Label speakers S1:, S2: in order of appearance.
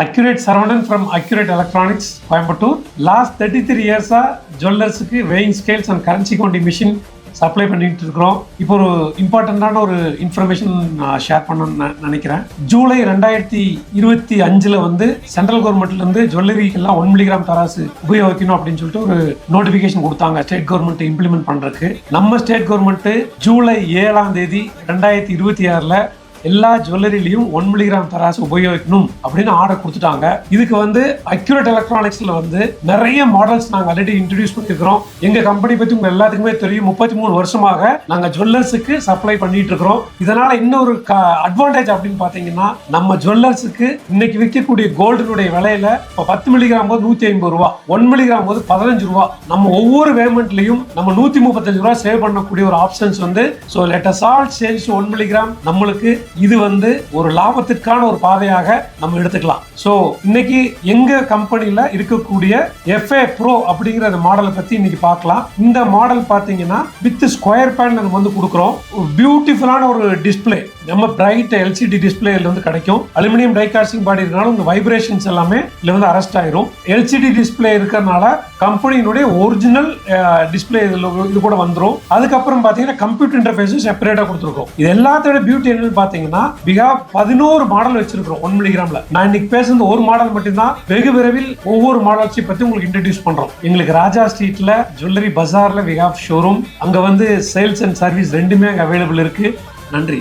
S1: Accurate Saravanan from Accurate Electronics, Coimbatore. Last 33 years ஜுவல்லர்ஸுக்கு weighing scales and currency counting machine supply பண்ணிட்டு இருக்கிறோம். இப்போ ஒரு இம்பார்ட்டண்ட்டான ஒரு இன்ஃபர்மேஷன் நான் ஷேர் பண்ணணும்னு நினைக்கிறேன். ஜூலை 2025 வந்து சென்ட்ரல் கவர்மெண்ட்லேருந்து ஜுவல்லரிக்கெல்லாம் 1 மில்லிகிராம் தராசு உபயோகிக்கணும் அப்படின்னு சொல்லிட்டு ஒரு நோட்டிஃபிகேஷன் கொடுத்தாங்க ஸ்டேட் கவர்மெண்ட் இம்ப்ளிமெண்ட் பண்ணுறதுக்கு. நம்ம ஸ்டேட் கவர்மெண்ட் ஜூலை 7 2026 எல்லா ஜுவல்லரிலையும் 1 மில்லிகிராம் தராசு உபயோகிக்கணும் அப்படின்னு ஆர்டர் கொடுத்துட்டாங்க. இதுக்கு வந்து அக்யூரேட் எலக்ட்ரானிக்ஸ்ல வந்து நிறைய மாடல்ஸ் நாங்கள் ஆல்ரெடி இன்ட்ரடியூஸ் பண்ணியிருக்கிறோம். எங்க கம்பெனி பத்தி உங்க எல்லாத்துக்குமே தெரியும். 33 வருஷமாக நாங்கள் ஜுவல்லர்ஸுக்கு சப்ளை பண்ணிட்டு இருக்கிறோம். இதனால இன்னொரு அட்வான்டேஜ் அப்படின்னு பாத்தீங்கன்னா, நம்ம ஜுவல்லர்ஸுக்கு இன்னைக்கு விற்கக்கூடிய கோல்டுனுடைய விலையில இப்போ 10 மில்லிகிராம் போது 150 ரூபா, 1 மில்லிகிராம் போது 15 ரூபா. நம்ம ஒவ்வொரு பேமெண்ட்லையும் நம்ம 135 ரூபா சேவ் பண்ணக்கூடிய ஒரு ஆப்ஷன்ஸ் வந்து so let us all change 1 milligram. நம்மளுக்கு இது வந்து ஒரு லாபத்திற்கான ஒரு பாதையாக நம்ம எடுத்துக்கலாம். ஸோ இன்னைக்கு எங்க கம்பெனியில் இருக்கக்கூடிய FA Pro அப்படிங்கிற மாடலை பத்தி இன்னைக்கு பார்க்கலாம். இந்த மாடல் பார்த்தீங்கன்னா வித் ஸ்கொயர் பேனல் நம்ம வந்து கொடுக்குறோம். பியூட்டிஃபுல்லான ஒரு டிஸ்பிளே, நம்ம பிரைட் LCD டிஸ்பிளே வந்து கிடைக்கும். அலுமினியம் டை காஸ்டிங் பாடி இருக்கனால உங்க வைப்ரேஷன்ஸ் எல்லாமே இதுல வந்து அரெஸ்ட் ஆயிரும். LCD டிஸ்பிளே இருக்கறனால கம்பெனியினுடைய ஒரிஜினல் டிஸ்பிளே இது கூட வந்துடும். அதுக்கப்புறம் பார்த்தீங்கன்னா கம்ப்யூட்டர் இன்டர்ஃபேஸும் செப்பரேட்டா கொடுத்துருக்கோம். இது எல்லாத்தோட பியூட்டி என்னன்னு பார்த்தீங்கன்னா, 11 மாடல் வச்சிருக்கிறோம் 1 மில்லிகிராம்ல. நான் இன்னைக்கு பேசுறது ஒரு மாடல் மட்டும்தான். வெகு விரைவில் ஒவ்வொரு மாடல்ஸை பத்தி உங்களுக்கு இன்ட்ரடியூஸ் பண்றோம். எங்களுக்கு ராஜா ஸ்ட்ரீட்ல ஜுவல்லரி பஜார்ல வி ஹேவ் ஷோரூம். அங்க வந்து சேல்ஸ் அண்ட் சர்வீஸ் ரெண்டுமே அவைலபிள் இருக்கு. நன்றி.